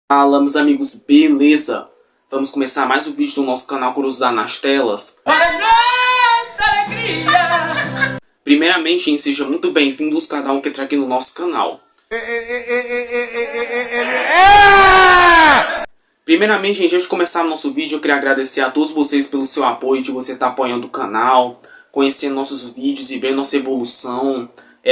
Fala, meus amigos, beleza? Vamos começar mais um vídeo do nosso canal Curiosidade nas Telas. Primeiramente, gente, seja muito bem-vindos cada um que entra aqui no nosso canal. Primeiramente, gente, antes de começar o nosso vídeo, eu queria agradecer a todos vocês pelo seu apoio, de você estar apoiando o canal, conhecendo nossos vídeos e vendo nossa evolução,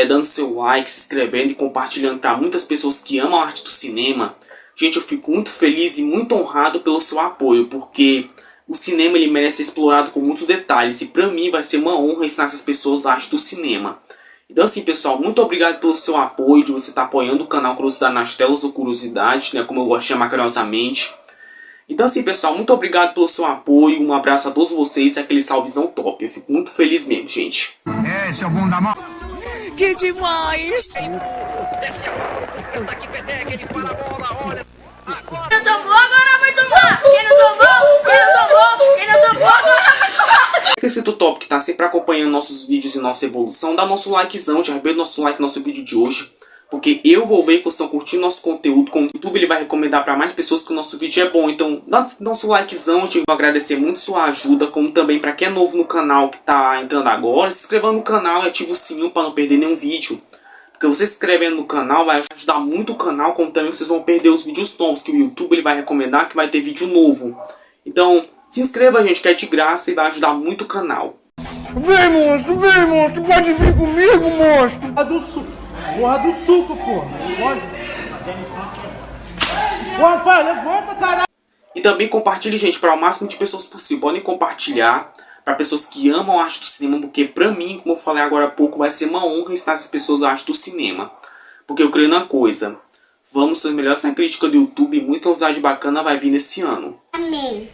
dando seu like, se inscrevendo e compartilhando para muitas pessoas que amam a arte do cinema. Gente, eu fico muito feliz e muito honrado pelo seu apoio, porque o cinema ele merece ser explorado com muitos detalhes e para mim vai ser uma honra ensinar essas pessoas a arte do cinema. Então assim, pessoal, muito obrigado pelo seu apoio, de você estar apoiando o canal Curiosidade nas Telas ou Curiosidade, né, como eu gosto de chamar carinhosamente. Então assim, pessoal, muito obrigado pelo seu apoio, um abraço a todos vocês e aquele salvezão top. Eu fico muito feliz mesmo, gente. Seu bom da mão. Que demais! Desce a bola, tá aqui Peteca, ele para a bola, olha. Quem não tomou, agora vai tomar! Quem não tomou, agora vai tomar! Esse top que tá sempre acompanhando nossos vídeos e nossa evolução, dá nosso likezão, já arrebenta nosso like no nosso vídeo de hoje. Porque eu vou ver que vocês estão curtindo nosso conteúdo, como o YouTube ele vai recomendar para mais pessoas que o nosso vídeo é bom. Então dá nosso likezão, eu vou agradecer muito sua ajuda, como também para quem é novo no canal que tá entrando agora, se inscreva no canal e ativa o sininho para não perder nenhum vídeo. Porque você se inscrevendo no canal vai ajudar muito o canal, como também vocês vão perder os vídeos novos que o YouTube ele vai recomendar que vai ter vídeo novo. Então se inscreva, gente, que é de graça e vai ajudar muito o canal. Vem, monstro, pode vir comigo, monstro. Porra do suco, porra. Porra, vai, levanta, caralho. E também compartilhe, gente, para o máximo de pessoas possível. Podem compartilhar para pessoas que amam a arte do cinema, porque para mim, como eu falei agora há pouco, vai ser uma honra ensinar essas pessoas a arte do cinema. Porque eu creio na coisa, vamos ser melhor sem crítica do YouTube e muita novidade bacana vai vir nesse ano. Amém.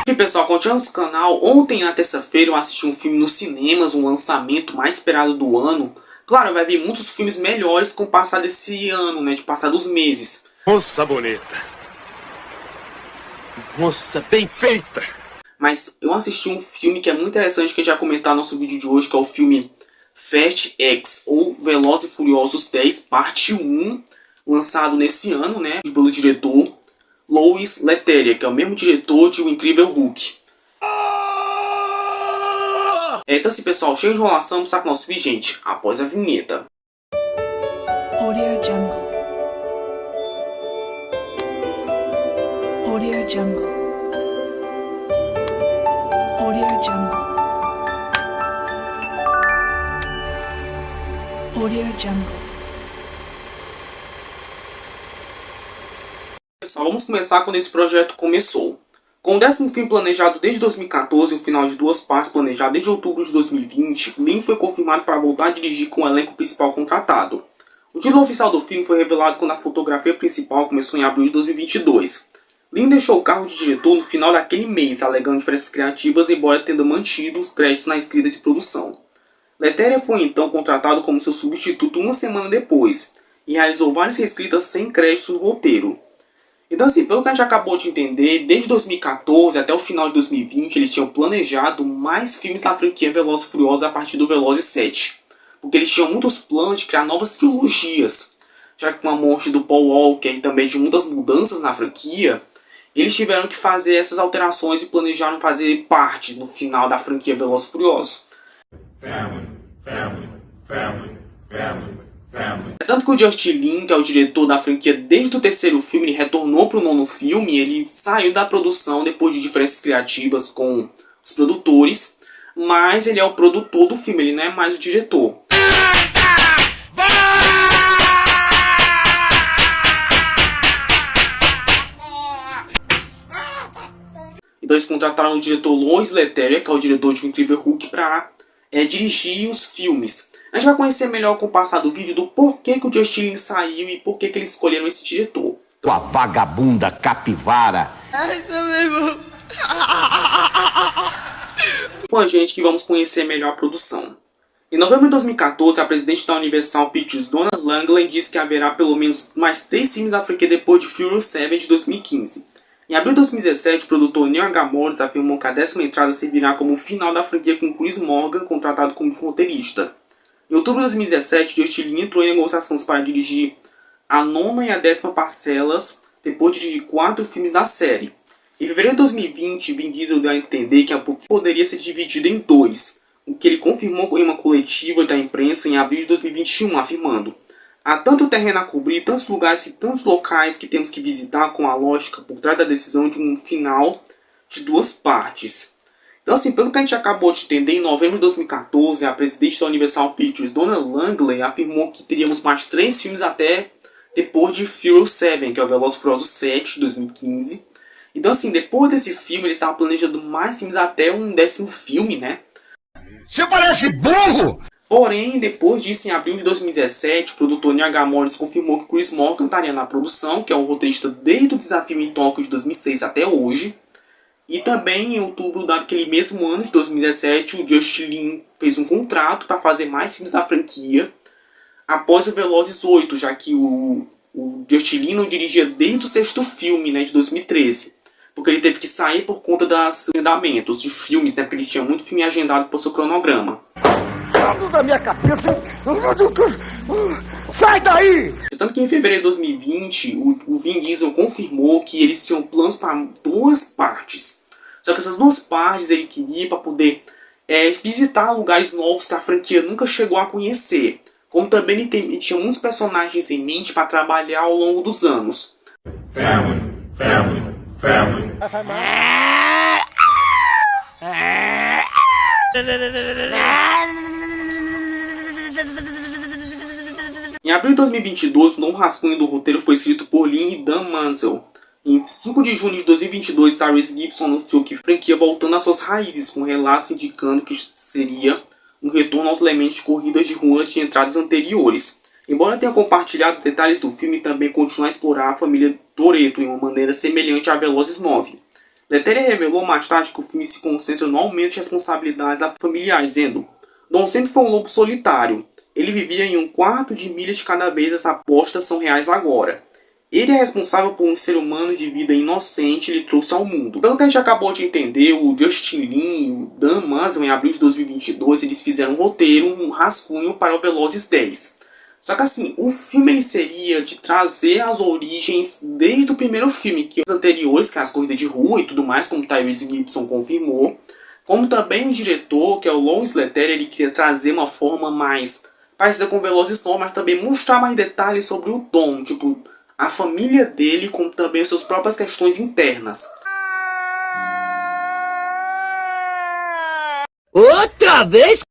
E pessoal, continuando no canal, ontem na terça-feira eu assisti um filme nos cinemas, um lançamento mais esperado do ano. Claro, vai vir muitos filmes melhores com o passar desse ano, né, de passar dos meses. Moça bonita. Moça bem feita. Mas eu assisti um filme que é muito interessante, que a gente vai comentar no nosso vídeo de hoje, que é o filme Fast X, ou Velozes e Furiosos 10, parte 1, lançado nesse ano, né, pelo diretor Louis Leterrier, que é o mesmo diretor de O Incrível Hulk. Então assim, pessoal, chega de enrolação, vamos com o nosso vídeo, gente, após a vinheta. Audio Jungle. Audio Jungle. Audio Jungle. Audio Jungle. Pessoal, vamos começar quando esse projeto começou. Com o 10º filme planejado desde 2014 e o final de 2 partes planejado desde outubro de 2020, Lin foi confirmado para voltar a dirigir com o elenco principal contratado. O título oficial do filme foi revelado quando a fotografia principal começou em abril de 2022. Lin deixou o cargo de diretor no final daquele mês, alegando diferenças criativas, embora tendo mantido os créditos na escrita de produção. Leterrier foi então contratado como seu substituto uma semana depois, e realizou várias reescritas sem créditos no roteiro. Então assim, pelo que a gente acabou de entender, desde 2014 até o final de 2020 eles tinham planejado mais filmes da franquia Velozes e Furiosos a partir do Velozes 7. Porque eles tinham muitos planos de criar novas trilogias. Já que com a morte do Paul Walker e também de muitas mudanças na franquia, eles tiveram que fazer essas alterações e planejaram fazer partes no final da franquia Velozes e Furiosos. Tanto que o Justin Lin, que é o diretor da franquia desde o 3º filme, ele retornou para o 9º filme, ele saiu da produção depois de diferenças criativas com os produtores, mas ele é o produtor do filme, ele não é mais o diretor. Então eles contrataram o diretor Louis Leterrier, que é o diretor de O Incrível Hulk, para dirigir os filmes. A gente vai conhecer melhor com o passar do vídeo do porquê que o Justin Lin saiu e porquê que eles escolheram esse diretor. Sua vagabunda capivara. Com a gente que vamos conhecer melhor a produção. Em novembro de 2014, a presidente da Universal Pictures, Donna Langley, disse que haverá pelo menos mais 3 filmes da franquia depois de Furious 7 de 2015. Em abril de 2017, o produtor Neil H. Moritz afirmou que a 10ª entrada servirá como o final da franquia com Chris Morgan contratado como roteirista. Em outubro de 2017, Justin Lin entrou em negociações para dirigir a 9ª e a 10ª parcelas, depois de dirigir 4 filmes da série. Em fevereiro de 2020, Vin Diesel deu a entender que a produção poderia ser dividida em 2, o que ele confirmou em uma coletiva da imprensa em abril de 2021, afirmando: há tanto terreno a cobrir, tantos lugares e tantos locais que temos que visitar com a lógica por trás da decisão de um final de 2 partes. Então, assim, pelo que a gente acabou de entender, em novembro de 2014, a presidente da Universal Pictures, Donna Langley, afirmou que teríamos mais 3 filmes até depois de Furious 7, que é o Velozes e Furiosos 7, de 2015. Então, assim, depois desse filme, eles estavam planejando mais filmes até um 10º filme, né? Você parece burro! Porém, depois disso, em abril de 2017, o produtor Neil H. Moritz confirmou que Chris Morgan estaria na produção, que é o roteirista desde o Desafio em Tóquio de 2006 até hoje. E também, em outubro daquele mesmo ano, de 2017, o Justin Lin fez um contrato para fazer mais filmes da franquia, após o Velozes 8, já que o Justin Lin não dirigia desde o 6º filme, né, de 2013. Porque ele teve que sair por conta dos agendamentos de filmes, né, porque ele tinha muito filme agendado por seu cronograma. Da minha cabeça! Sai daí! Tanto que em fevereiro de 2020, o Vin Diesel confirmou que eles tinham planos para 2 partes. Só que essas 2 partes ele queria para poder visitar lugares novos que a franquia nunca chegou a conhecer. Como também ele tinha muitos personagens em mente para trabalhar ao longo dos anos. Family. Em abril de 2022, o novo rascunho do roteiro foi escrito por Lin e Dan Mansell. Em 5 de junho de 2022, Tyrese Gibson anunciou que a franquia voltando às suas raízes, com relatos indicando que seria um retorno aos elementos de corridas de rua de entradas anteriores. Embora tenha compartilhado detalhes do filme, também continua a explorar a família Toretto em uma maneira semelhante a Velozes 9. Letteria revelou mais tarde que o filme se concentra no aumento de responsabilidades da familiar, dizendo: Dom sempre foi um lobo solitário. Ele vivia em um quarto de milha de cada vez, as apostas são reais agora. Ele é responsável por um ser humano de vida inocente e lhe trouxe ao mundo. Pelo que a gente acabou de entender, o Justin Lin e o Dan Mansell, em abril de 2022, eles fizeram um roteiro, um rascunho para o Velozes 10. Só que assim, o filme ele seria de trazer as origens desde o primeiro filme, que os anteriores, que é as corridas de rua e tudo mais, como Tyrese Gibson confirmou. Como também o diretor, que é o Louis Leterrier, ele queria trazer uma forma mais parecida com Velozes 9, mas também mostrar mais detalhes sobre o Dom, tipo, a família dele, como também suas próprias questões internas. Outra vez?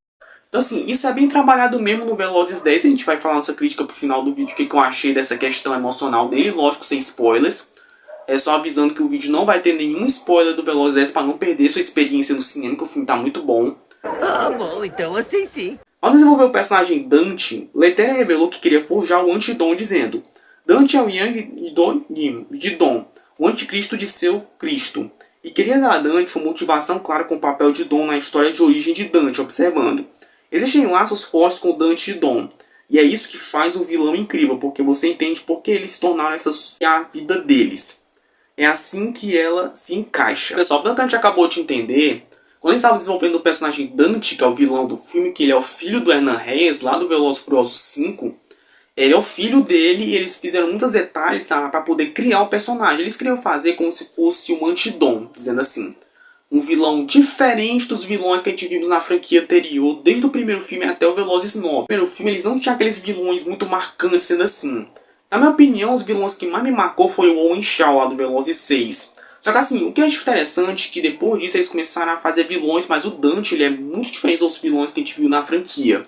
Então assim, isso é bem trabalhado mesmo no Velozes 10. A gente vai falar nossa crítica pro final do vídeo, o que eu achei dessa questão emocional dele, lógico, sem spoilers. É só avisando que o vídeo não vai ter nenhum spoiler do Velozes 10 para não perder sua experiência no cinema, que o filme tá muito bom. Ah, bom, então assim sim. Ao desenvolver o personagem Dante, Leterrier revelou que queria forjar o Antidom, dizendo: Dante é o Yang de Dom, o anticristo de seu Cristo, e queria dar a Dante uma motivação clara com o papel de Dom na história de origem de Dante, observando: existem laços fortes com Dante e Dom, e é isso que faz o vilão incrível, porque você entende por que eles se tornaram a vida deles. É assim que ela se encaixa. Pessoal, pelo que a gente acabou de entender, quando eles estavam desenvolvendo o personagem Dante, que é o vilão do filme, que ele é o filho do Hernan Reyes, lá do Velozes e Furiosos 5, ele é o filho dele e eles fizeram muitos detalhes para poder criar o personagem. Eles queriam fazer como se fosse um Antidom, dizendo assim, um vilão diferente dos vilões que a gente vimos na franquia anterior, desde o primeiro filme até o Velozes 9. No primeiro filme eles não tinham aqueles vilões muito marcantes, sendo assim. Na minha opinião, os vilões que mais me marcou foi o Owen Shaw, lá do Velozes 6. Só que assim, o que eu acho interessante é que depois disso eles começaram a fazer vilões, mas o Dante ele é muito diferente dos vilões que a gente viu na franquia.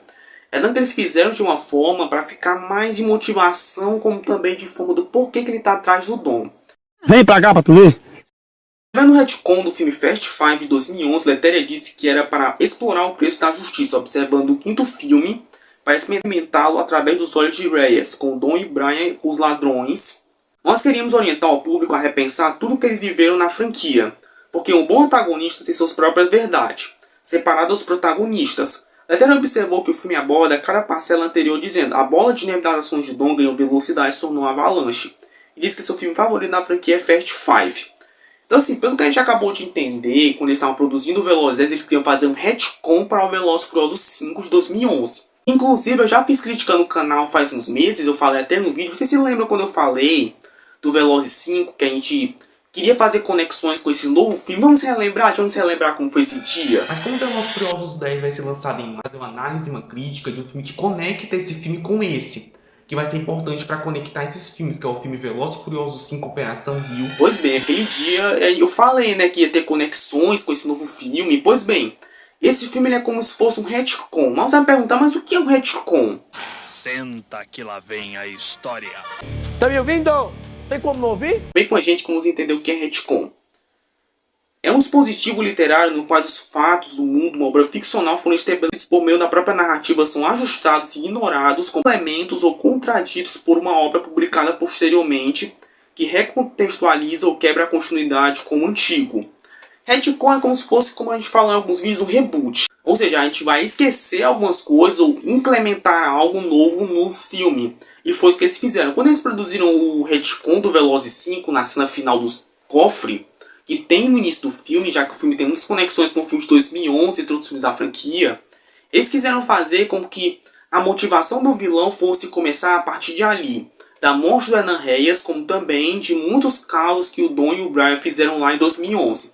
É tanto que eles fizeram de uma forma para ficar mais de motivação, como também de forma do porquê que ele tá atrás do Dom. Vem pra cá pra tu ver. No retcon do filme Fast Five de 2011, Leterrier disse que era para explorar o preço da justiça, observando o 5º filme para experimentá-lo através dos olhos de Reyes, com Dom e Brian os ladrões. Nós queríamos orientar o público a repensar tudo que eles viveram na franquia, porque um bom antagonista tem suas próprias verdades, separado dos protagonistas. Leterrier observou que o filme aborda cada parcela anterior, dizendo: a bola de neve das ações de Dom ganhou velocidade e se tornou uma avalanche. E diz que seu filme favorito da franquia é Fast Five. Então assim, pelo que a gente acabou de entender, quando eles estavam produzindo o Velozes 10, eles queriam fazer um retcon para o Velozes e Furiosos 5 de 2011. Inclusive, eu já fiz crítica no canal faz uns meses, eu falei até no vídeo, vocês se lembram quando eu falei do Velozes 5, que a gente queria fazer conexões com esse novo filme? Vamos relembrar como foi esse dia? Mas como o Velozes e Furiosos 10 vai ser lançado em fazer uma análise, uma crítica de um filme que conecta esse filme com esse, que vai ser importante para conectar esses filmes, que é o filme Velozes e Furiosos 5 Operação Rio. Pois bem, aquele dia eu falei, né, que ia ter conexões com esse novo filme. Pois bem, esse filme ele é como se fosse um retcon. Mas você vai me perguntar, mas o que é um retcon? Senta que lá vem a história. Tá me ouvindo? Tem como não ouvir? Vem com a gente que vamos entender o que é retcon. É um dispositivo literário no qual os fatos do mundo, uma obra ficcional, foram estabelecidos por meio da própria narrativa, são ajustados e ignorados, complementos ou contraditos por uma obra publicada posteriormente, que recontextualiza ou quebra a continuidade com o antigo. Retcon é como se fosse, como a gente fala em alguns vídeos, um reboot. Ou seja, a gente vai esquecer algumas coisas ou implementar algo novo no filme. E foi isso que eles fizeram. Quando eles produziram o retcon do Velozes 5 na cena final do cofre, que tem no início do filme, já que o filme tem muitas conexões com o filme de 2011 e outros filmes da franquia, eles quiseram fazer com que a motivação do vilão fosse começar a partir de ali, da morte do Hernan Reyes, como também de muitos casos que o Dom e o Brian fizeram lá em 2011.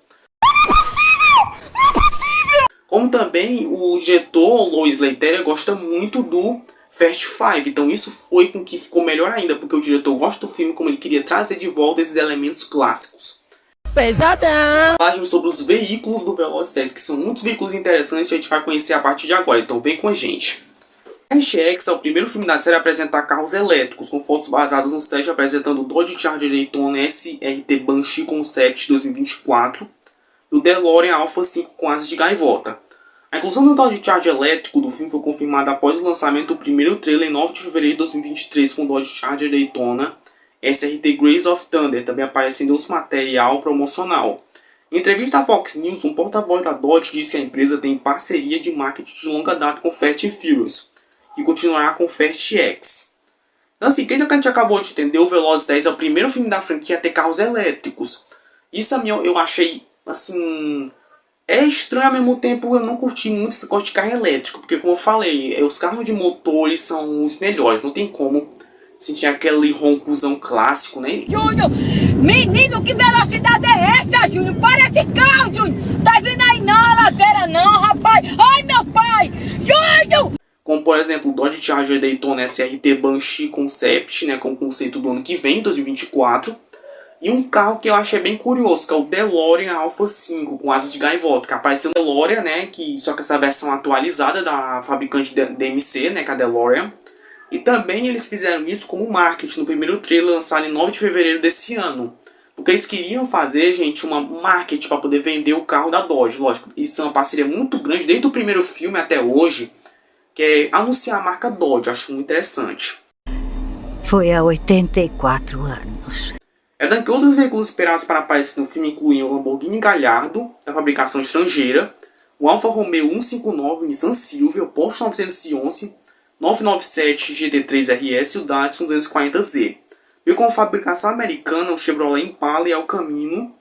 Como também o diretor Lois Leiterrier gosta muito do Fast Five, então isso foi com que ficou melhor ainda, porque o diretor gosta do filme como ele queria trazer de volta esses elementos clássicos. Pesadão! Sobre os veículos do Velozes 10, que são muitos veículos interessantes que a gente vai conhecer a partir de agora, então vem com a gente. Fast X é o primeiro filme da série a apresentar carros elétricos, com fotos baseadas no set apresentando o Dodge Charger Daytona SRT Banshee Concept 2024 e o DeLorean Alpha 5 com asas de gaivota. A inclusão do Dodge Charger elétrico do filme foi confirmada após o lançamento do primeiro trailer em 9 de fevereiro de 2023 com o Dodge Charger Daytona SRT Grace of Thunder, também aparecendo em outro material promocional. Em entrevista à Fox News, um porta-voz da Dodge disse que a empresa tem parceria de marketing de longa data com Fast and Furious e continuará com Fast X. Então assim, que a gente acabou de entender, o Velozes 10 é o primeiro filme da franquia a ter carros elétricos. Isso a mim eu achei, assim, é estranho, ao mesmo tempo eu não curti muito esse gosto de carro elétrico, porque como eu falei, os carros de motor eles são os melhores, não tem como sentir aquele roncozão clássico, né? Júnior, menino, que velocidade é essa, Júnior? Parece carro, Júnior. Tá vindo aí não, a ladeira não, rapaz. Ai, meu pai. Júnior! Como, por exemplo, o Dodge Charger Daytona SRT Banshee Concept, né, com o conceito do ano que vem, 2024. E um carro que eu achei bem curioso, que é o DeLorean Alpha 5, com asas de gaivota, que apareceu no DeLorean, né, só que essa versão atualizada da fabricante DMC, né, que é a DeLorean. E também eles fizeram isso como marketing no primeiro trailer lançado em 9 de fevereiro desse ano. Porque eles queriam fazer, gente, uma marketing para poder vender o carro da Dodge. Lógico, isso é uma parceria muito grande, desde o primeiro filme até hoje, que é anunciar a marca Dodge. Acho muito interessante. Foi há 84 anos. É daqui que outros veículos esperados para aparecer no filme incluem o Lamborghini Gallardo, da fabricação estrangeira, o Alfa Romeo 159, Nissan Silvia, o Porsche 911, 997 GT3 RS e o Datsun 240Z. Veio com fabricação americana o Chevrolet Impala e El Camino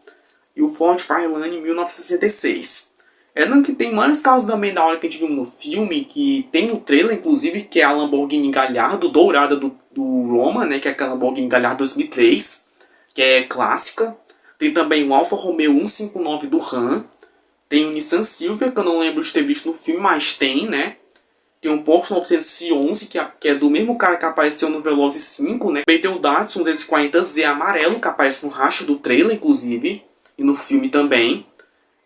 e o Ford Fairlane 1966. Lembrando que tem vários carros também da hora que a gente viu no filme, que tem no trailer, inclusive, que é a Lamborghini Gallardo dourada do Roma, né, que é aquela Lamborghini Gallardo 2003, que é clássica. Tem também o Alfa Romeo 159 do Ram. Tem o Nissan Silvia, que eu não lembro de ter visto no filme, mas tem, né. Tem um Porsche 911, que é do mesmo cara que apareceu no Velozes 5, né. Também tem o Datsun 240Z amarelo, que aparece no racha do trailer, inclusive, e no filme também.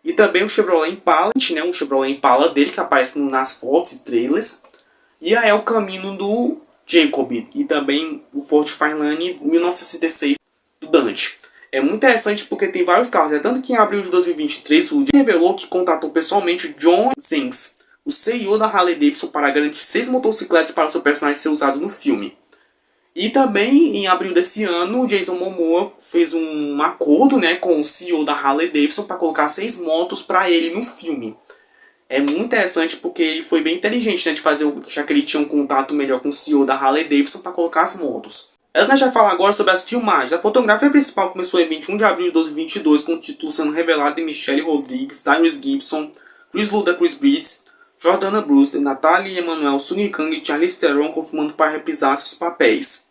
E também o Chevrolet Impala, né, um Chevrolet Impala dele, que aparece nas fotos e trailers. E a El Camino do Jacob, e também o Ford Fairlane 1966 do Dante. É muito interessante porque tem vários carros, é tanto que em abril de 2023 o revelou que contratou pessoalmente o John Zenks, o CEO da Harley Davidson, para garantir 6 motocicletas para o seu personagem ser usado no filme. E também, em abril desse ano, o Jason Momoa fez um acordo, né, com o CEO da Harley Davidson para colocar 6 motos para ele no filme. É muito interessante porque ele foi bem inteligente, né, de fazer, já que ele tinha um contato melhor com o CEO da Harley Davidson para colocar as motos. A gente vai falar agora sobre as filmagens. A fotografia principal começou em 21 de abril de 2022, com o título sendo revelado de Michelle Rodrigues, Tyrese Gibson, Chris Ludacris Bridges, Jordana Brewster, Natalie Emmanuel, Sung Kang e Charlize Theron confirmando para reprisar seus papéis.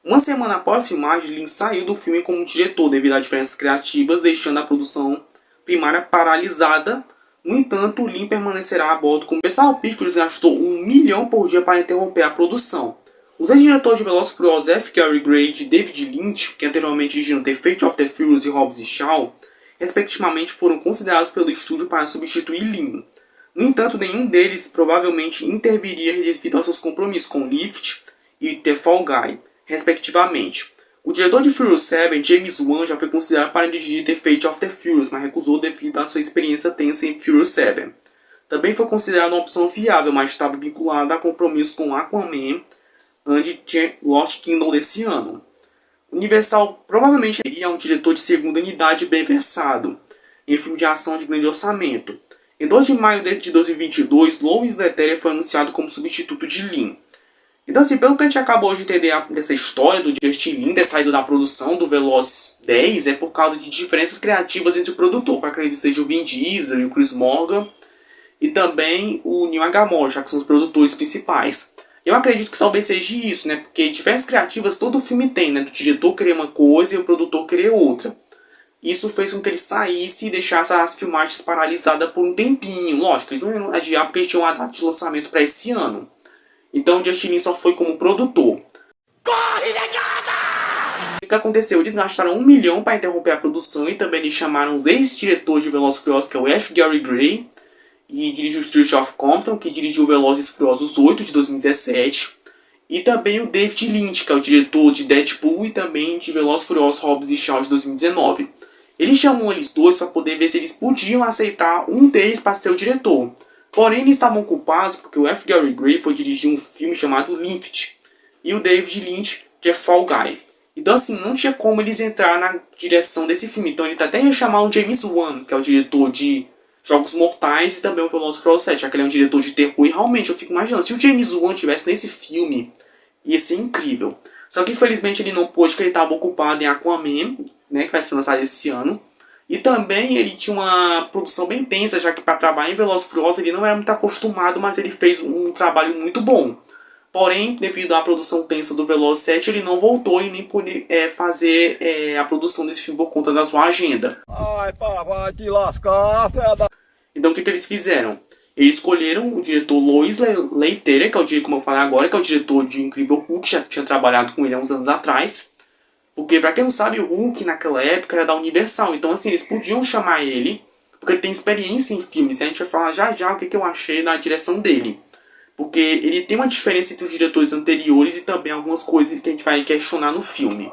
Uma semana após a filmagem, Lin saiu do filme como diretor devido a diferenças criativas, deixando a produção primária paralisada. No entanto, Lin permanecerá a bordo com o Universal Pictures gastou $1 milhão por dia para interromper a produção. Os ex-diretores de Velozes e Furiosos F. Gary Gray e David Lynch, que anteriormente dirigiram The Fate of the Furious e Hobbs e Shaw, respectivamente foram considerados pelo estúdio para substituir Lin. No entanto, nenhum deles provavelmente interviria devido aos seus compromissos com Lift e The Fall Guy, respectivamente. O diretor de Furious 7, James Wan, já foi considerado para dirigir The Fate of the Furious, mas recusou devido à sua experiência tensa em Furious 7. Também foi considerado uma opção viável, mas estava vinculado a compromisso com Aquaman e Lost Kingdom desse ano. Universal provavelmente seria um diretor de segunda unidade bem versado em filme de ação de grande orçamento. Em 2 de maio de 2022, Louis Leterrier foi anunciado como substituto de Lin. Então, assim, pelo que a gente acabou de entender dessa história do Justin Lin ter saído da produção do Velozes 10, é por causa de diferenças criativas entre o produtor, que eu acredito que seja o Vin Diesel e o Chris Morgan, e também o Neil Agamor, já que são os produtores principais. Eu acredito que talvez seja isso, né? Porque diferenças criativas todo filme tem, né? Do diretor querer uma coisa e o produtor querer outra. Isso fez com que ele saísse e deixasse as filmagens paralisadas por um tempinho. Lógico, eles não iam adiar porque eles tinham uma data de lançamento para esse ano. Então o Justin Lin só foi como produtor. Corre, negada! O que aconteceu? Eles gastaram $1 milhão para interromper a produção e também eles chamaram os ex-diretores de Velozes e Furiosos, que é o F. Gary Gray, e dirigiu o Street of Compton, que dirigiu Velozes e Furiosos 8 de 2017, e também o David Lynch, que é o diretor de Deadpool e também de Velozes e Furiosos Hobbs e Shaw de 2019. Ele chamou eles dois para poder ver se eles podiam aceitar um deles para ser o diretor. Porém, eles estavam culpados porque o F. Gary Gray foi dirigir um filme chamado Lift e o David Lynch de Fall Guy. Então, assim, não tinha como eles entrar na direção desse filme. Então, ele até ia chamar o James Wan, que é o diretor de Jogos Mortais e também o Velozes e Furiosos 7, já que ele é um diretor de terror. E realmente, eu fico imaginando, se o James Wan estivesse nesse filme, ia ser incrível. Só que, infelizmente, ele não pôde, porque ele estava ocupado em Aquaman, né, que vai ser lançado esse ano. E também ele tinha uma produção bem tensa, já que para trabalhar em Velozes e Furiosos ele não era muito acostumado, mas ele fez um trabalho muito bom. Porém, devido à produção tensa do Velozes 7, ele não voltou e nem pôde fazer a produção desse filme por conta da sua agenda. Ai, pá, vai te lascar, feda. Então o que eles fizeram? Eles escolheram o diretor Louis Leterrier, que é o diretor, como eu falei agora, que é o diretor de Incrível Hulk, já tinha trabalhado com ele há uns anos atrás. Porque, pra quem não sabe, o Hulk naquela época era da Universal. Então, assim, eles podiam chamar ele, porque ele tem experiência em filmes. E a gente vai falar já já o que eu achei na direção dele. Porque ele tem uma diferença entre os diretores anteriores e também algumas coisas que a gente vai questionar no filme.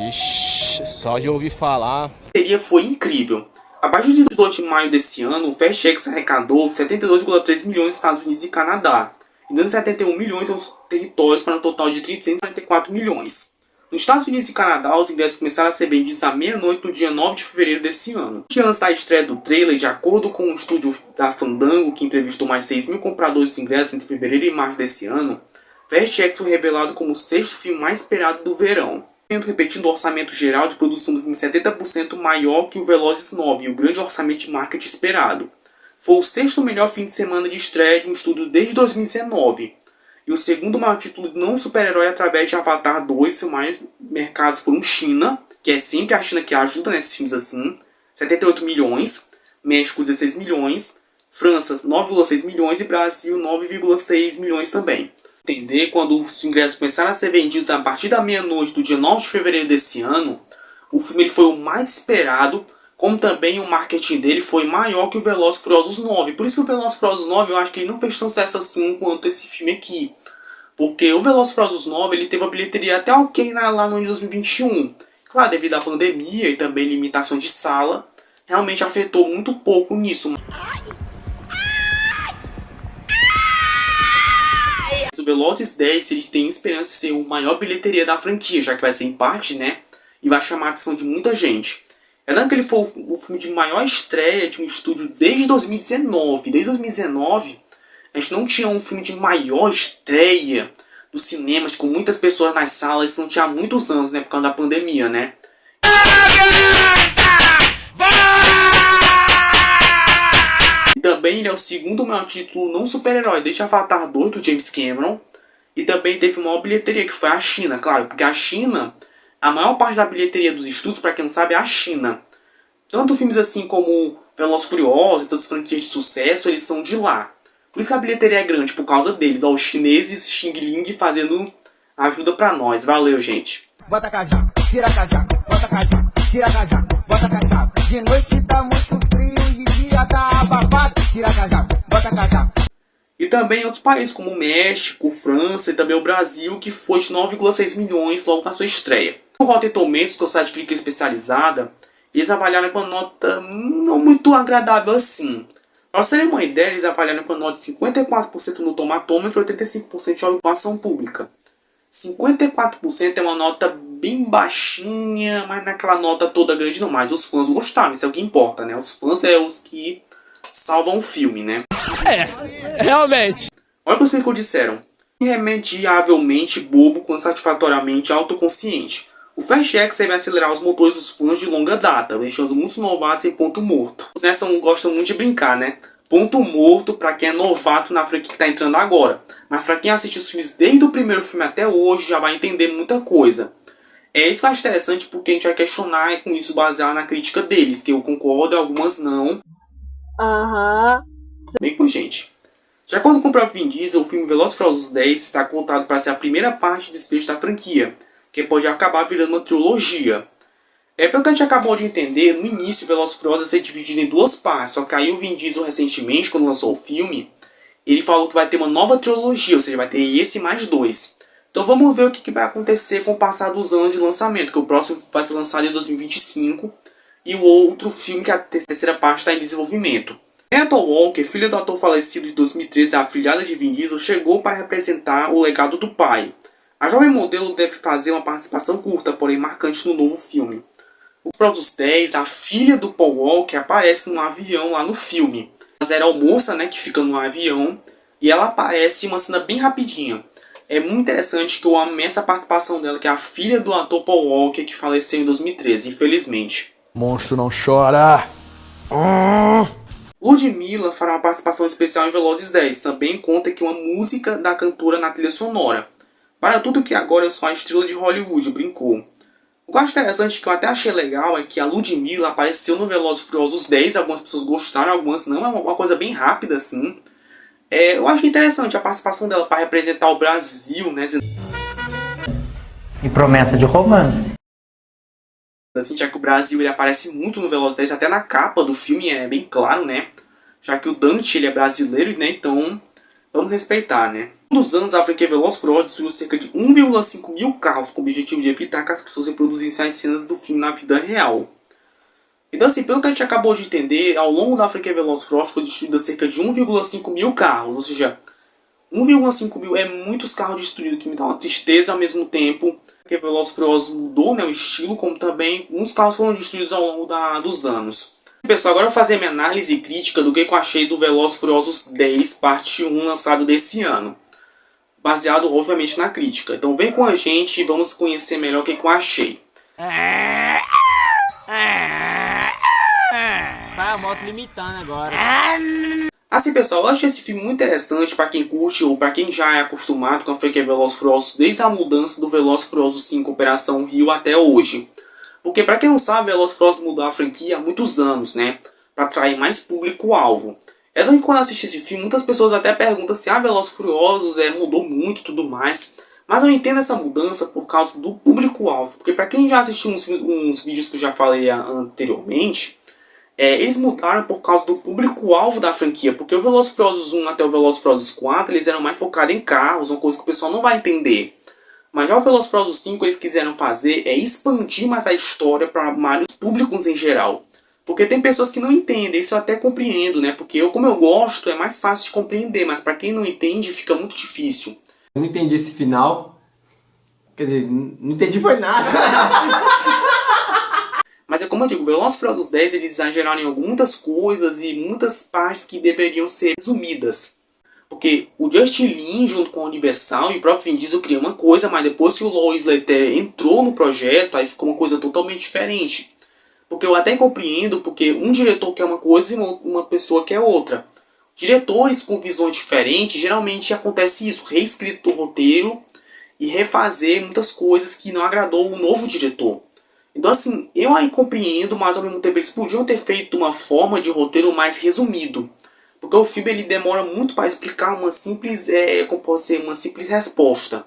Ixi, só de ouvir falar. A foi incrível. A partir de 2 de maio desse ano, o FastX arrecadou 72,3 milhões nos Estados Unidos e Canadá. E dando 71 milhões aos territórios para um total de 344 milhões. Nos Estados Unidos e Canadá, os ingressos começaram a ser vendidos à meia-noite no dia 9 de fevereiro desse ano. Antes da estreia do trailer, de acordo com o estúdio da Fandango, que entrevistou mais de 6 mil compradores de ingressos entre fevereiro e março desse ano, Fast X foi revelado como o 6º filme mais esperado do verão. Repetindo o orçamento geral de produção do filme 70% maior que o Velozes 9 e o grande orçamento de marketing esperado. Foi o 6º melhor fim de semana de estreia de um estúdio desde 2019. E o segundo maior título de não super-herói através de Avatar 2, seus mais mercados foram China, que é sempre a China que ajuda nesses filmes assim, 78 milhões, México 16 milhões, França 9,6 milhões e Brasil 9,6 milhões também. Entender, quando os ingressos começaram a ser vendidos a partir da meia-noite do dia 9 de fevereiro desse ano, o filme ele foi o mais esperado, como também o marketing dele foi maior que o Velozes e Furiosos 9. Por isso que o Velozes e Furiosos 9 eu acho que ele não fez tão sucesso assim quanto esse filme aqui. Porque o Velozes e Furiosos 9 ele teve uma bilheteria até ok lá no ano de 2021. Claro, devido à pandemia e também limitações de sala, realmente afetou muito pouco nisso. Mas o Velozes 10 eles têm esperança de ser o maior bilheteria da franquia, já que vai ser em parte, né? E vai chamar a atenção de muita gente. Lembrando que ele foi o filme de maior estreia de um estúdio desde 2019. Desde 2019, a gente não tinha um filme de maior estreia dos cinemas, com muitas pessoas nas salas, isso não tinha há muitos anos, né, por causa da pandemia, né. E também ele é o segundo maior título não super-herói desde Avatar 2 do James Cameron. E também teve uma maior bilheteria, que foi a China, claro, porque a China, a maior parte da bilheteria dos estúdios, para quem não sabe, é a China. Tanto filmes assim como Velozes e Furiosos e todas as franquias de sucesso, eles são de lá. Por isso que a bilheteria é grande, por causa deles. Ó, os chineses Xing Ling fazendo ajuda pra nós. Valeu, gente. Bota casaco, tira casaco, bota casaco, tira casaco, bota casaco. De noite tá muito frio, de dia tá abafado. Tira casaco, bota casaco. E também outros países como o México, França e também o Brasil, que foi de 9,6 milhões logo na sua estreia. O Rotten Tomatoes, que é o site de crítica especializada, eles avaliaram com uma nota não muito agradável assim. Para vocês terem uma ideia, eles avaliaram com uma nota de 54% no tomatômetro e 85% de ocupação pública. 54% é uma nota bem baixinha, mas não é aquela nota toda grande não. Mas os fãs gostaram, isso é o que importa, né? Os fãs é os que salvam o filme, né? Realmente. Olha o que os críticos disseram. Irremediavelmente bobo quando satisfatoriamente autoconsciente. O Fast X deve acelerar os motores dos fãs de longa data, deixando muitos novatos em ponto morto. Os nerds gostam muito de brincar, né? Ponto morto para quem é novato na franquia que está entrando agora. Mas para quem assiste os filmes desde o primeiro filme até hoje, já vai entender muita coisa. Isso que eu acho interessante, porque a gente vai questionar e com isso basear na crítica deles, que eu concordo e algumas não. Bem com gente. De acordo com o próprio Vin Diesel, o filme Velozes e Furiosos 10 está contado para ser a primeira parte do desfecho da franquia, que pode acabar virando uma trilogia. Pelo que a gente acabou de entender, no início Velozes e Furiosos ia ser dividido em duas partes, só que aí o Vin Diesel recentemente, quando lançou o filme, ele falou que vai ter uma nova trilogia, ou seja, vai ter esse mais dois. Então vamos ver o que vai acontecer com o passar dos anos de lançamento, que o próximo vai ser lançado em 2025, e o outro filme, que é a terceira parte, está em desenvolvimento. Ethel Walker, filha do ator falecido de 2013 e afilhada de Vin Diesel, chegou para representar o legado do pai. A jovem modelo deve fazer uma participação curta, porém marcante no novo filme. Nos próximos 10, a filha do Paul Walker aparece num avião lá no filme. Mas era a moça, né, que fica no avião, e ela aparece em uma cena bem rapidinha. É muito interessante que eu amei essa participação dela, que é a filha do ator Paul Walker, que faleceu em 2013, infelizmente. Monstro não chora. Ludmilla fará uma participação especial em Velozes 10. Também conta que uma música da cantora na trilha sonora. Para tudo que agora eu sou a estrela de Hollywood, brincou. O que eu acho interessante, que eu até achei legal, é que a Ludmilla apareceu no Velozes e Furiosos 10. Algumas pessoas gostaram, algumas não. É uma coisa bem rápida, assim. Eu acho interessante a participação dela para representar o Brasil, né? E promessa de romance. Assim, já que o Brasil ele aparece muito no Velozes 10, até na capa do filme é bem claro, né? Já que o Dante ele é brasileiro, né? Então vamos respeitar, né? Nos anos, a franquia Velozes e Furiosos destruiu cerca de 1,5 mil carros com o objetivo de evitar que as pessoas reproduzissem as cenas do filme na vida real. Então, assim, pelo que a gente acabou de entender, ao longo da franquia Velozes e Furiosos foi destruída cerca de 1,5 mil carros, ou seja, 1,5 mil é muitos carros destruídos, que me dá uma tristeza ao mesmo tempo. Porque Velozes e Furiosos mudou, né, o estilo, como também muitos carros foram destruídos ao longo dos anos. Pessoal, agora eu vou fazer minha análise crítica do que eu achei do Velozes e Furiosos 10, parte 1, lançado desse ano. Baseado, obviamente, na crítica. Então vem com a gente e vamos conhecer melhor o que eu achei. Vai a moto limitando agora. Assim, pessoal, eu achei esse filme muito interessante para quem curte ou para quem já é acostumado com a franquia Velozes e Furiosos desde a mudança do Velozes e Furiosos 5 Operação Rio até hoje. Porque, para quem não sabe, Velozes e Furiosos mudou a franquia há muitos anos, né? Para atrair mais público-alvo. Daí que quando eu assisti esse filme, muitas pessoas até perguntam se Velozes e Furiosos mudou muito e tudo mais. Mas eu entendo essa mudança por causa do público-alvo. Porque para quem já assistiu uns vídeos que eu já falei anteriormente, eles mudaram por causa do público-alvo da franquia. Porque o Velozes e Furiosos 1 até o Velozes e Furiosos 4, eles eram mais focados em carros, uma coisa que o pessoal não vai entender. Mas já o Velozes e Furiosos 5, eles quiseram fazer expandir mais a história para vários públicos em geral. Porque tem pessoas que não entendem, isso eu até compreendo, né? Porque como eu gosto, é mais fácil de compreender, mas para quem não entende, fica muito difícil. Eu não entendi esse final. Quer dizer, não entendi foi nada. Mas como eu digo, Velozes e Furiosos 10, eles exageraram em muitas coisas e muitas partes que deveriam ser resumidas. Porque o Justin Lin, junto com a Universal e o próprio Vin Diesel, criam uma coisa, mas depois que o Lois Leterrier entrou no projeto, aí ficou uma coisa totalmente diferente. Porque eu até compreendo, porque um diretor quer uma coisa e uma pessoa quer outra. Diretores com visões diferentes, geralmente acontece isso, reescrito o roteiro e refazer muitas coisas que não agradou o novo diretor. Então assim, eu aí compreendo, mas ao mesmo tempo eles podiam ter feito uma forma de roteiro mais resumido. Porque o filme ele demora muito para explicar uma simples, como pode ser, uma simples resposta.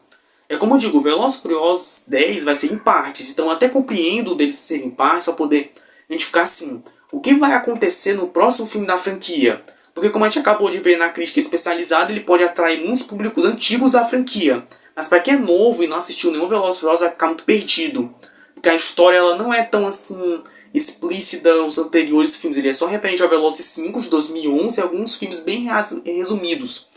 É como eu digo, Velozes e Furiosos 10 vai ser em partes, então eu até compreendo deles serem em partes para poder a gente ficar assim, o que vai acontecer no próximo filme da franquia? Porque como a gente acabou de ver na crítica especializada, ele pode atrair muitos públicos antigos da franquia. Mas para quem é novo e não assistiu nenhum Velozes e Furiosos vai ficar muito perdido. Porque a história ela não é tão assim explícita aos anteriores filmes, ele é só referente ao Velozes 5 de 2011 e alguns filmes bem resumidos.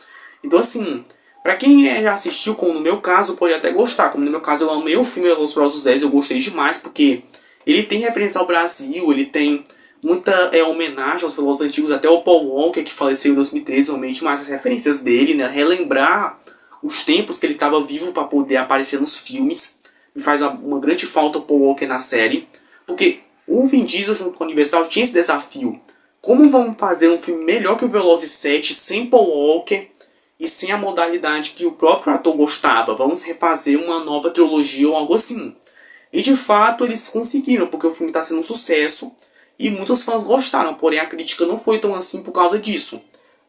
Então assim, pra quem já assistiu, como no meu caso, pode até gostar. Como no meu caso eu amei o filme Velozes e Furiosos 10, eu gostei demais porque ele tem referência ao Brasil, ele tem muita homenagem aos Velozes antigos, até o Paul Walker que faleceu em 2013, realmente mais as referências dele, né? Relembrar os tempos que ele estava vivo para poder aparecer nos filmes. Me faz uma grande falta o Paul Walker na série, porque o Vin Diesel junto com a Universal tinha esse desafio. Como vamos fazer um filme melhor que o Velozes 7 sem Paul Walker e sem a modalidade que o próprio ator gostava? Vamos refazer uma nova trilogia ou algo assim. E de fato eles conseguiram, porque o filme está sendo um sucesso e muitos fãs gostaram, porém a crítica não foi tão assim por causa disso.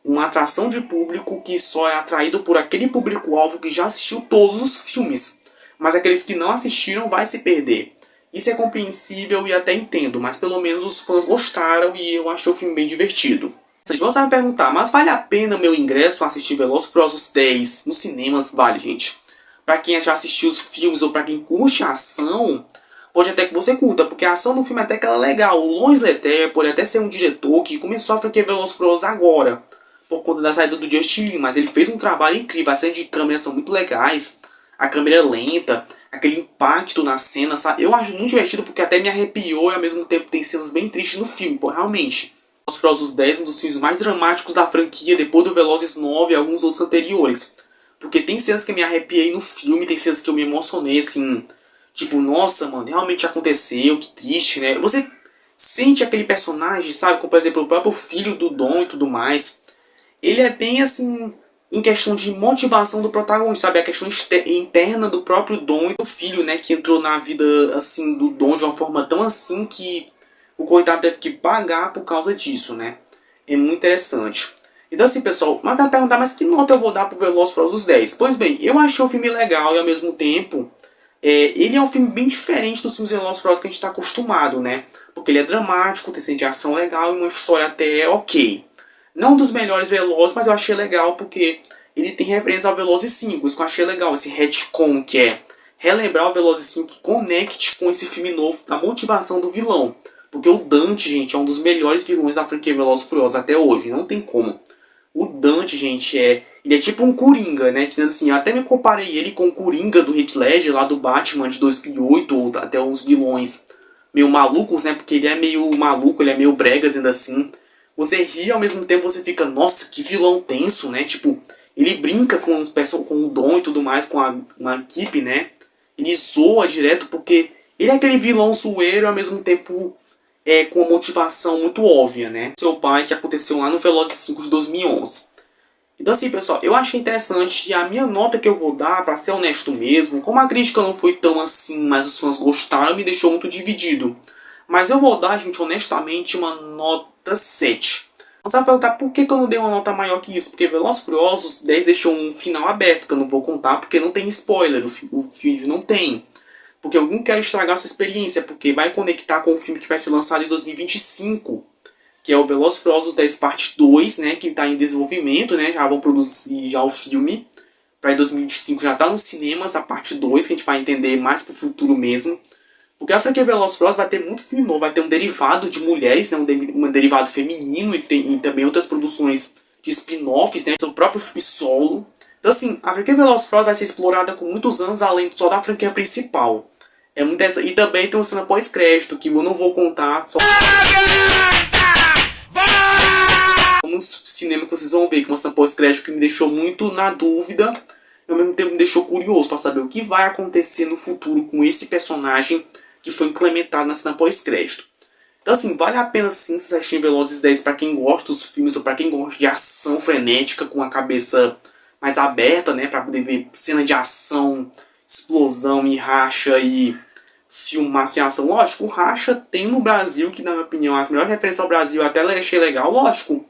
Uma atração de público que só é atraído por aquele público-alvo que já assistiu todos os filmes. Mas aqueles que não assistiram vai se perder. Isso é compreensível e até entendo, mas pelo menos os fãs gostaram e eu achei o filme bem divertido. Você vai me perguntar, mas vale a pena meu ingresso assistir Velozes e Furiosos 10 nos cinemas? Vale, gente. Pra quem já assistiu os filmes ou pra quem curte a ação, pode até que você curta, porque a ação do filme até que ela é legal. O Lois Leterrier pode até ser um diretor que começou a franquia Velozes e Furiosos agora, por conta da saída do Justin Lin, mas ele fez um trabalho incrível, as cenas de câmera são muito legais, a câmera lenta, aquele impacto na cena, sabe? Eu acho muito divertido porque até me arrepiou e ao mesmo tempo tem cenas bem tristes no filme, pô, realmente. Velozes e Furiosos 10 é um dos filmes mais dramáticos da franquia, depois do Velozes 9 e alguns outros anteriores. Porque tem cenas que eu me arrepiei no filme, tem cenas que eu me emocionei, assim, tipo, nossa, mano, realmente aconteceu, que triste, né? Você sente aquele personagem, sabe? Como, por exemplo, o próprio filho do Dom e tudo mais. Ele é bem, assim, em questão de motivação do protagonista, sabe? A questão interna do próprio Dom e do filho, né? Que entrou na vida, assim, do Dom de uma forma tão assim que o coitado teve que pagar por causa disso, né? É muito interessante. Então assim, pessoal, mas vai perguntar, mas que nota eu vou dar pro Velozes e Furiosos 10? Pois bem, eu achei o filme legal e ao mesmo tempo, ele é um filme bem diferente dos filmes Velozes e Furiosos que a gente está acostumado, né? Porque ele é dramático, tem cena de ação legal e uma história até ok. Não um dos melhores Velozes, mas eu achei legal porque ele tem referência ao Velozes 5, isso que eu achei legal, esse retcon que é relembrar o Velozes 5 que conecte com esse filme novo da motivação do vilão. Porque o Dante, gente, é um dos melhores vilões da franquia Velozes e Furiosos até hoje, não tem como. O Dante, gente, ele é tipo um Coringa, né? Dizendo assim, eu até me comparei ele com o Coringa do Heath Ledger, lá do Batman de 2008, ou até uns vilões meio malucos, né? Porque ele é meio maluco, ele é meio brega, dizendo assim. Você ri, ao mesmo tempo você fica, nossa, que vilão tenso, né? Tipo, ele brinca com o Dom e tudo mais, com uma equipe, né? Ele zoa direto porque ele é aquele vilão zoeiro, ao mesmo tempo com uma motivação muito óbvia, né? Seu pai, que aconteceu lá no Velozes 5 de 2011. Então assim, pessoal, eu achei interessante e a minha nota que eu vou dar, pra ser honesto mesmo, como a crítica não foi tão assim, mas os fãs gostaram, me deixou muito dividido. Mas eu vou dar, gente, honestamente, uma nota 7. Você vai perguntar por que eu não dei uma nota maior que isso? Porque Velozes e Furiosos 10 deixou um final aberto, que eu não vou contar porque não tem spoiler, o vídeo não tem. Porque eu não quero estragar essa experiência, porque vai conectar com o filme que vai ser lançado em 2025, que é o Velozes e Furiosos 10 parte 2, né, que está em desenvolvimento, né, já vão produzir já o filme, para em 2025 já tá nos cinemas a parte 2, que a gente vai entender mais pro futuro mesmo. Porque a franquia Velozes e Furiosos vai ter muito filme novo, vai ter um derivado de mulheres, né, um derivado feminino e também outras produções de spin-offs, né, seu próprio filme solo. Então assim, a franquia Velozes e Furiosos vai ser explorada com muitos anos além só da franquia principal. É muito interessante. E também tem uma cena pós-crédito que eu não vou contar só nos cinema que vocês vão ver, que é uma cena pós-crédito que me deixou muito na dúvida, e ao mesmo tempo me deixou curioso para saber o que vai acontecer no futuro com esse personagem que foi implementado na cena pós-crédito. Então assim, vale a pena sim se assistir Velozes 10 para quem gosta dos filmes ou para quem gosta de ação frenética com a cabeça mais aberta, né, para poder ver cena de ação, explosão e racha e filmaço de ação. Lógico, o racha tem no Brasil, que na minha opinião as melhores referências ao Brasil, até achei legal, lógico,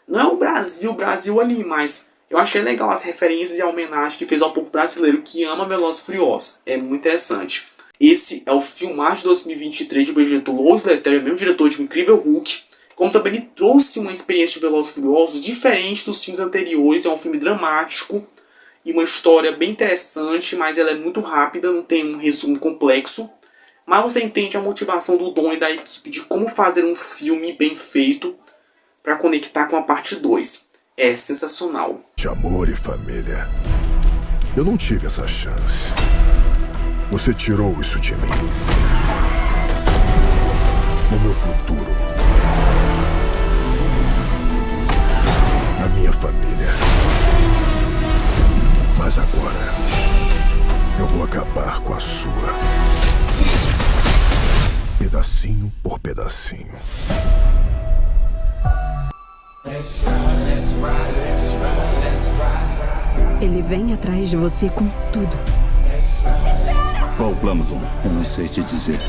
não é o Brasil ali, mas eu achei legal as referências e a homenagem que fez ao povo brasileiro que ama Velozes e Furiosos, é muito interessante. Esse é o filmagem de 2023 do diretor Louis Leterrier, mesmo diretor de Incrível Hulk, como também ele trouxe uma experiência de Velozes e Furiosos diferente dos filmes anteriores. É um filme dramático e uma história bem interessante, mas ela é muito rápida, não tem um resumo complexo. Mas você entende a motivação do Dom e da equipe de como fazer um filme bem feito para conectar com a parte 2. É sensacional. De amor e família, eu não tive essa chance. Você tirou isso de mim. No meu futuro. Na minha família. Mas agora, eu vou acabar com a sua. Pedacinho por pedacinho. Ele vem atrás de você com tudo. Qual o plano, Tom? Eu não sei te dizer.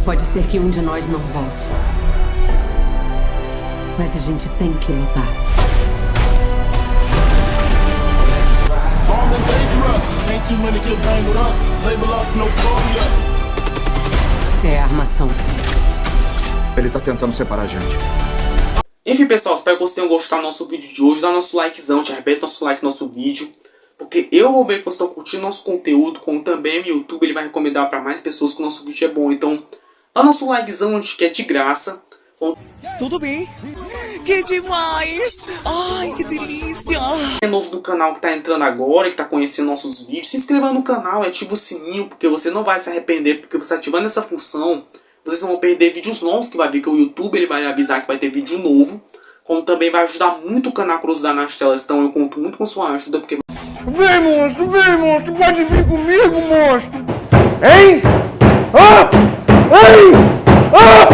Pode ser que um de nós não volte. Mas a gente tem que lutar. É a armação. Ele tá tentando separar a gente. Enfim, pessoal, espero que vocês tenham gostado do nosso vídeo de hoje. Dá nosso likezão, te repete nosso like no nosso vídeo, porque eu vou ver que vocês estão curtindo nosso conteúdo, como também o YouTube ele vai recomendar para mais pessoas que o nosso vídeo é bom. Então, dá nosso likezão, que é de graça. Tudo bem? Que demais! Ai, que delícia! É novo no canal que tá entrando agora, que tá conhecendo nossos vídeos, se inscreva no canal e ativa o sininho, porque você não vai se arrepender, porque você ativando essa função, vocês não vão perder vídeos novos, que vai vir que o YouTube ele vai avisar que vai ter vídeo novo, como também vai ajudar muito o canal Curiosidade nas Telas, então eu conto muito com sua ajuda, porque... Vem monstro, pode vir comigo, monstro! Hein? Ah! Ei! Ah!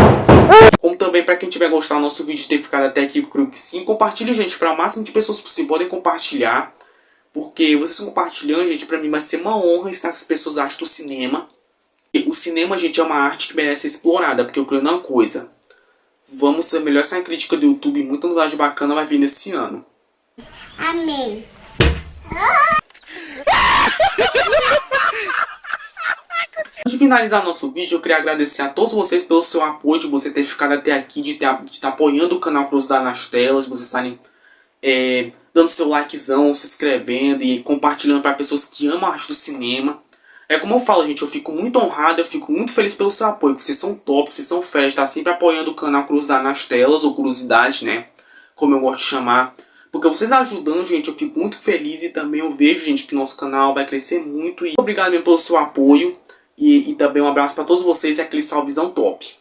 Como também para quem tiver gostado do nosso vídeo e ter ficado até aqui, eu creio que sim, compartilhe, gente, para o máximo de pessoas possível. Podem compartilhar, porque vocês compartilhando, gente, para mim vai ser uma honra estar essas pessoas acham do cinema. E o cinema, gente, é uma arte que merece ser explorada, porque eu creio numa coisa. Vamos ser melhor essa crítica do YouTube, muita novidade bacana vai vir nesse ano. Amém. Antes de finalizar nosso vídeo, eu queria agradecer a todos vocês pelo seu apoio, de você ter ficado até aqui, de estar apoiando o canal Curiosidade nas Telas, de vocês estarem dando seu likezão, se inscrevendo e compartilhando para pessoas que amam a arte do cinema. É como eu falo, gente, eu fico muito honrado, eu fico muito feliz pelo seu apoio, vocês são top, vocês são férias, tá sempre apoiando o canal Curiosidade nas Telas, ou Curiosidade, né, como eu gosto de chamar. Porque vocês ajudando, gente, eu fico muito feliz e também eu vejo, gente, que nosso canal vai crescer muito. E obrigado mesmo pelo seu apoio. E também um abraço para todos vocês e aquele salvezão top.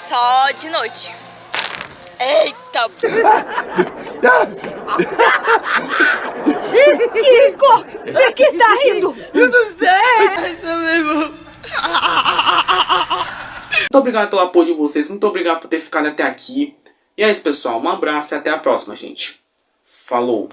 Só de noite. Eita! Kiko! De que está rindo? Eu não sei! Muito obrigado pelo apoio de vocês. Muito obrigado por ter ficado até aqui. E é isso, pessoal. Um abraço e até a próxima, gente. Falou!